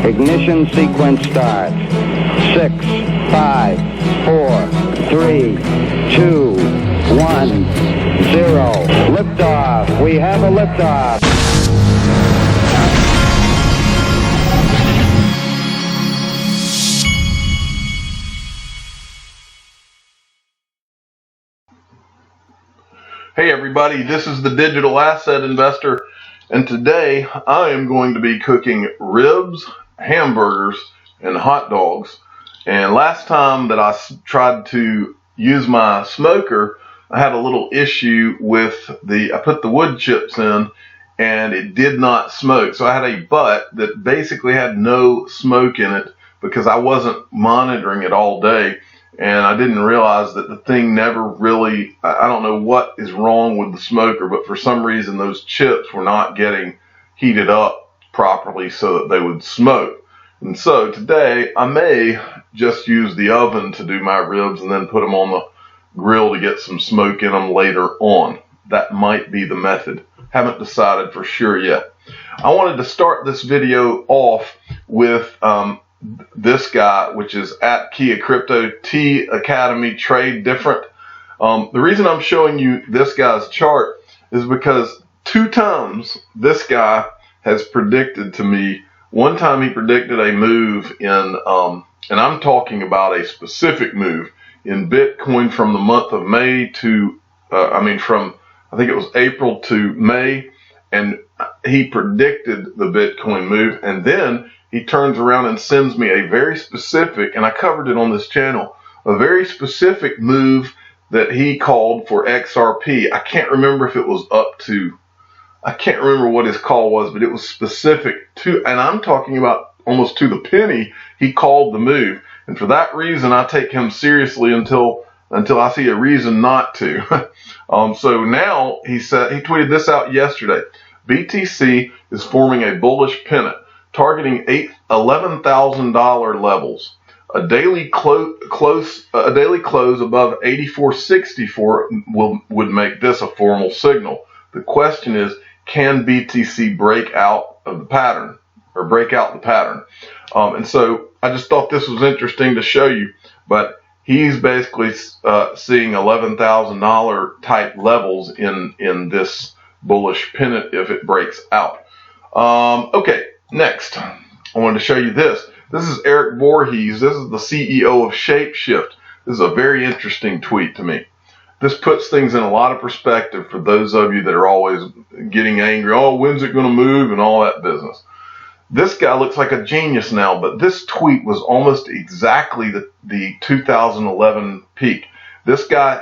Ignition sequence starts. 6, 5, 4, 3, 2, 1, 0. Liftoff. We have a liftoff. Hey everybody, this is the Digital Asset Investor, and today I am going to be cooking ribs, hamburgers, and hot dogs. And last time that I tried to use my smoker, I had a little issue with I put the wood chips in and it did not smoke. So I had a butt that basically had no smoke in it because I wasn't monitoring it all day. And I didn't realize that the thing never really, I don't know what is wrong with the smoker, but for some reason those chips were not getting heated up properly so that they would smoke. And so today I may just use the oven to do my ribs and then put them on the grill to get some smoke in them later on. That might be the method. Haven't decided for sure yet. I wanted to start this video off with this guy, which is at Kia Crypto T Academy Trade Different. The reason I'm showing you this guy's chart is because 2 times this guy has predicted to me. One time he predicted a move in, and I'm talking about a specific move in Bitcoin from the month of May to, from I think it was April to May, and he predicted the Bitcoin move, and then he turns around and sends me a very specific, and I covered it on this channel, a very specific move that he called for XRP. I can't remember if it was I can't remember what his call was, but it was specific to, and I'm talking about almost to the penny, he called the move. And for that reason, I take him seriously until I see a reason not to. So now he tweeted this out yesterday. BTC is forming a bullish pennant, targeting $11,000 levels. A daily close above 84.64 would make this a formal signal. The question is, can BTC break out of the pattern, or break out the pattern? And so I just thought this was interesting to show you. But he's basically seeing $11,000 type levels in this bullish pennant if it breaks out. Okay. Next, I wanted to show you this. This is Erik Voorhees. This is the CEO of Shapeshift. This is a very interesting tweet to me. This puts things in a lot of perspective for those of you that are always getting angry. Oh, when's it going to move and all that business. This guy looks like a genius now, but this tweet was almost exactly the 2011 peak. This guy,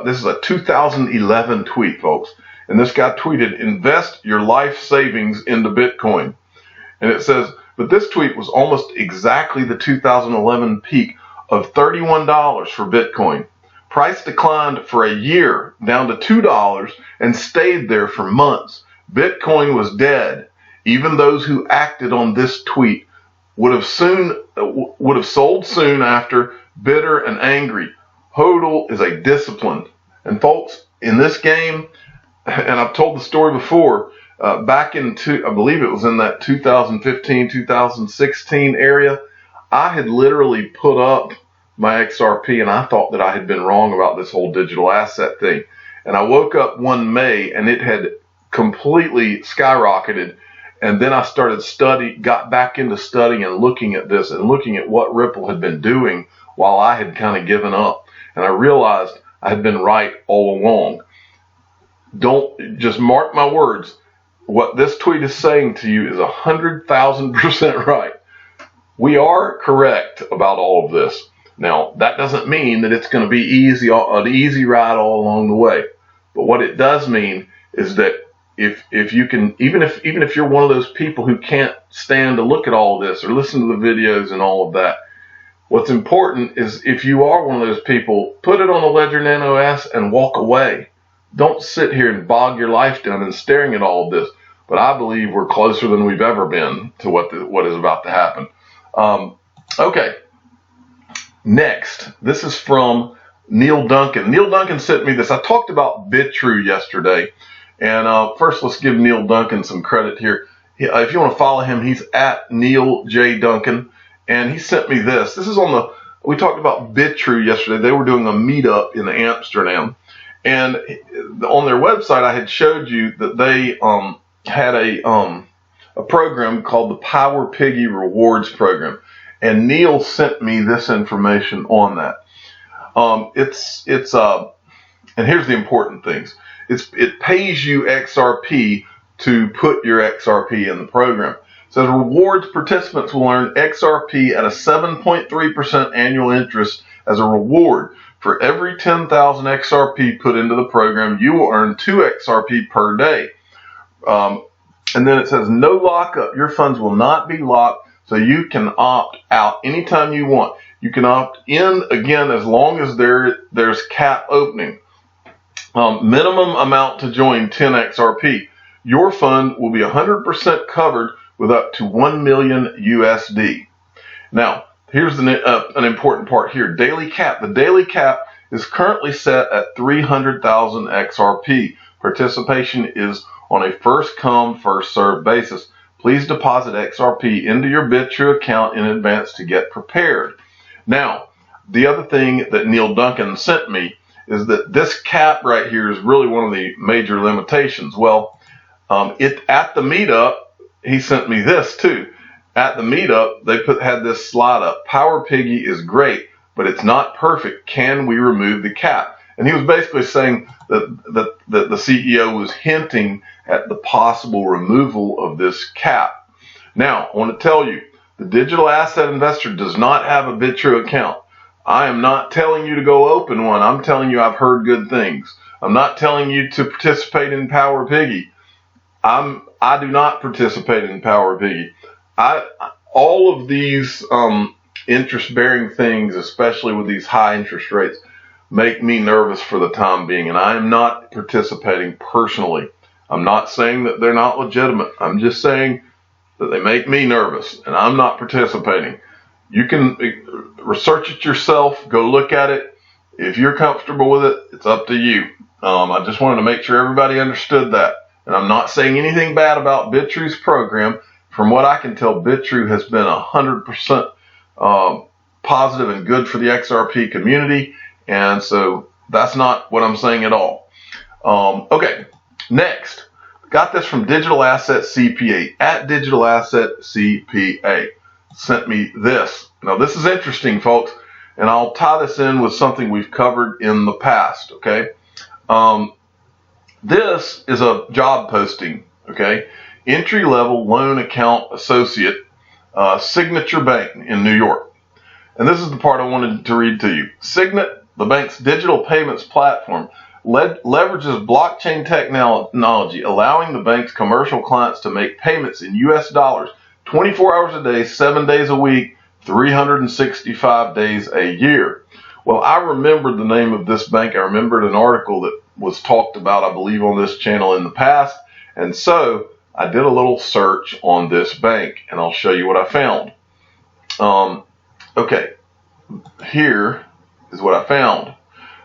this is a 2011 tweet, folks. And this guy tweeted, invest your life savings into Bitcoin. And it says, but this tweet was almost exactly the 2011 peak of $31 for Bitcoin. Price declined for a year down to $2 and stayed there for months. Bitcoin was dead. Even those who acted on this tweet would have sold soon after, bitter and angry. HODL is a discipline. And folks, in this game, and I've told the story before, back in, I believe it was in that 2015, 2016 area, I had literally put up my XRP and I thought that I had been wrong about this whole digital asset thing. And I woke up one May and it had completely skyrocketed. And then I got back into studying and looking at this and looking at what Ripple had been doing while I had kind of given up. And I realized I had been right all along. Don't just mark my words. What this tweet is saying to you is 100,000% right. We are correct about all of this. Now, that doesn't mean that it's going to be an easy ride all along the way. But what it does mean is that if you can, even if you're one of those people who can't stand to look at all of this or listen to the videos and all of that, what's important is if you are one of those people, put it on the Ledger Nano S and walk away. Don't sit here and bog your life down and staring at all of this. But I believe we're closer than we've ever been to what is about to happen. Okay. Next, this is from Neil Duncan. Neil Duncan sent me this. I talked about BitTrue yesterday. And first, let's give Neil Duncan some credit here. if you want to follow him, he's at Neil J. Duncan. And he sent me this. This is we talked about Bitrue yesterday. They were doing a meetup in Amsterdam. And on their website, I had showed you that they had a program called the Power Piggy Rewards Program. And Neil sent me this information on that. And here's the important things. It pays you XRP to put your XRP in the program. It says rewards participants will earn XRP at a 7.3% annual interest as a reward. For every 10,000 XRP put into the program, you will earn 2 XRP per day. And then it says no lockup. Your funds will not be locked, so you can opt out anytime you want. You can opt in again as long as there's cap opening. Minimum amount to join 10 XRP. Your fund will be 100% covered with up to 1 million USD. Now, here's an important part here. Daily cap. The daily cap is currently set at 300,000 XRP. Participation is on a first come, first served basis. Please deposit XRP into your Bitrue account in advance to get prepared. Now, the other thing that Neil Duncan sent me is that this cap right here is really one of the major limitations. Well, at the meetup, he sent me this too. At the meetup, they had this slide up. Power Piggy is great, but it's not perfect. Can we remove the cap? And he was basically saying that the CEO was hinting at the possible removal of this cap. Now, I want to tell you, the digital asset investor does not have a Bitrue account. I am not telling you to go open one. I'm telling you I've heard good things. I'm not telling you to participate in Power Piggy. I do not participate in Power Piggy. All of these interest-bearing things, especially with these high interest rates, make me nervous for the time being, and I am not participating personally. I'm not saying that they're not legitimate. I'm just saying that they make me nervous, and I'm not participating. You can research it yourself, go look at it. If you're comfortable with it, it's up to you. I just wanted to make sure everybody understood that. And I'm not saying anything bad about Bitrue's program. From what I can tell, Bitrue has been 100% positive and good for the XRP community. And so that's not what I'm saying at all. Okay, next. Got this from Digital Asset CPA, at Digital Asset CPA. Sent me this. Now, this is interesting, folks, and I'll tie this in with something we've covered in the past, okay? This is a job posting, okay? Entry-level loan account associate, Signature Bank in New York. And this is the part I wanted to read to you. Signet, the bank's digital payments platform, leverages blockchain technology, allowing the bank's commercial clients to make payments in US dollars 24 hours a day, 7 days a week, 365 days a year. Well, I remembered the name of this bank. I remembered an article that was talked about, I believe, on this channel in the past. And so I did a little search on this bank, and I'll show you what I found. Okay, here is what I found.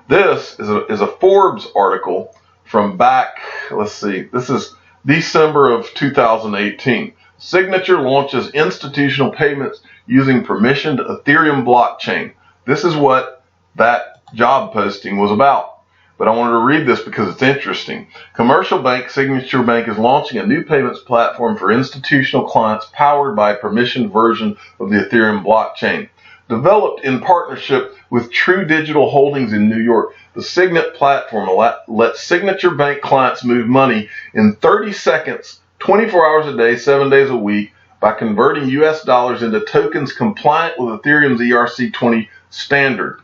This is a Forbes article from back, let's see, this is December of 2018. Signature launches institutional payments using permissioned Ethereum blockchain. This is what that job posting was about. But I wanted to read this because it's interesting. Commercial bank Signature Bank is launching a new payments platform for institutional clients powered by a permissioned version of the Ethereum blockchain. Developed in partnership with True Digital Holdings in New York, the Signet platform lets Signature Bank clients move money in 30 seconds, 24 hours a day, 7 days a week, by converting US dollars into tokens compliant with Ethereum's ERC20 standard.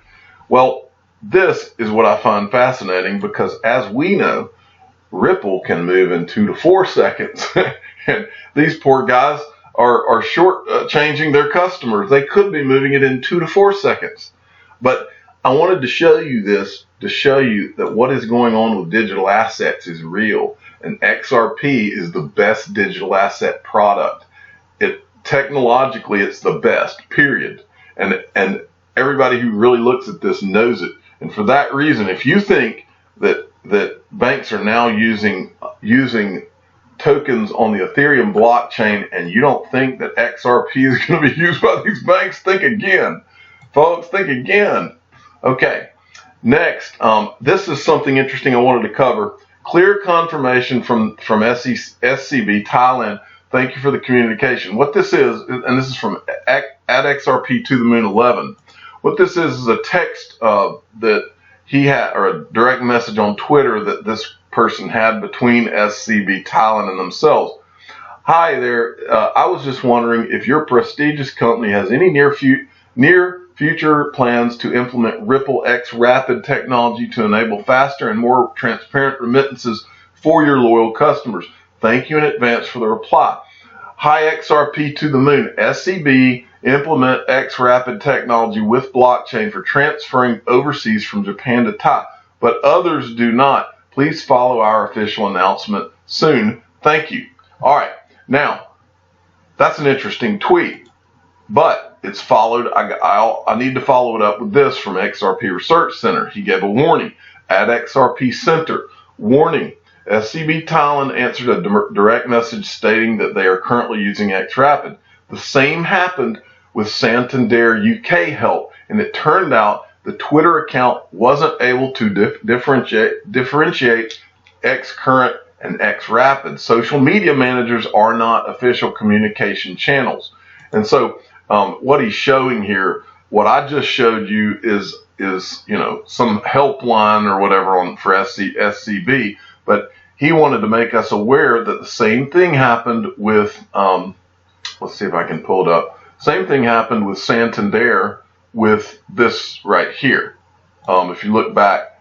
Well, this is what I find fascinating because, as we know, Ripple can move in 2 to 4 seconds. And these poor guys are short changing their customers. They could be moving it in 2 to 4 seconds. But I wanted to show you this to show you that what is going on with digital assets is real. And XRP is the best digital asset product. Technologically, it's the best, period. And everybody who really looks at this knows it. And for that reason, if you think that banks are now using tokens on the Ethereum blockchain, and you don't think that XRP is going to be used by these banks, think again. Folks, think again. Okay, next, this is something interesting I wanted to cover. Clear confirmation from SCB Thailand. Thank you for the communication. What this is, and this is from at XRP to the moon 11. What this is a text that he had, or a direct message on Twitter that this person had between SCB Thailand and themselves. Hi there. I was just wondering if your prestigious company has any near future plans to implement Ripple X Rapid technology to enable faster and more transparent remittances for your loyal customers. Thank you in advance for the reply. Hi XRP to the moon. SCB implement X Rapid technology with blockchain for transferring overseas from Japan to Thai, but others do not. Please follow our official announcement soon. Thank you. All right. Now, that's an interesting tweet, but it's followed. I need to follow it up with this from XRP Research Center. He gave a warning at XRP Center. Warning. SCB Thailand answered a direct message stating that they are currently using X Rapid. The same happened with Santander UK help, and it turned out the Twitter account wasn't able to differentiate X Current and X Rapid. Social media managers are not official communication channels. And so what he's showing here, what I just showed you is some helpline or whatever for SCB, but he wanted to make us aware that the same thing happened with let's see if I can pull it up. Same thing happened with Santander with this right here. If you look back,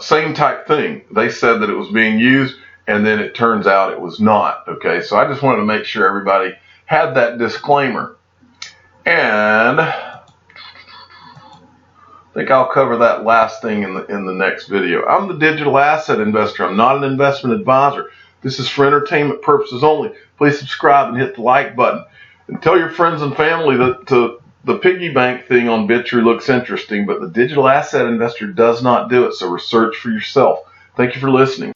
same type thing. They said that it was being used, and then it turns out it was not. Okay, so I just wanted to make sure everybody had that disclaimer. And I think I'll cover that last thing in the next video. I'm the digital asset investor. I'm not an investment advisor. This is for entertainment purposes only. Please subscribe and hit the like button. And tell your friends and family that the piggy bank thing on Bitrue looks interesting, but the digital asset investor does not do it, so research for yourself. Thank you for listening.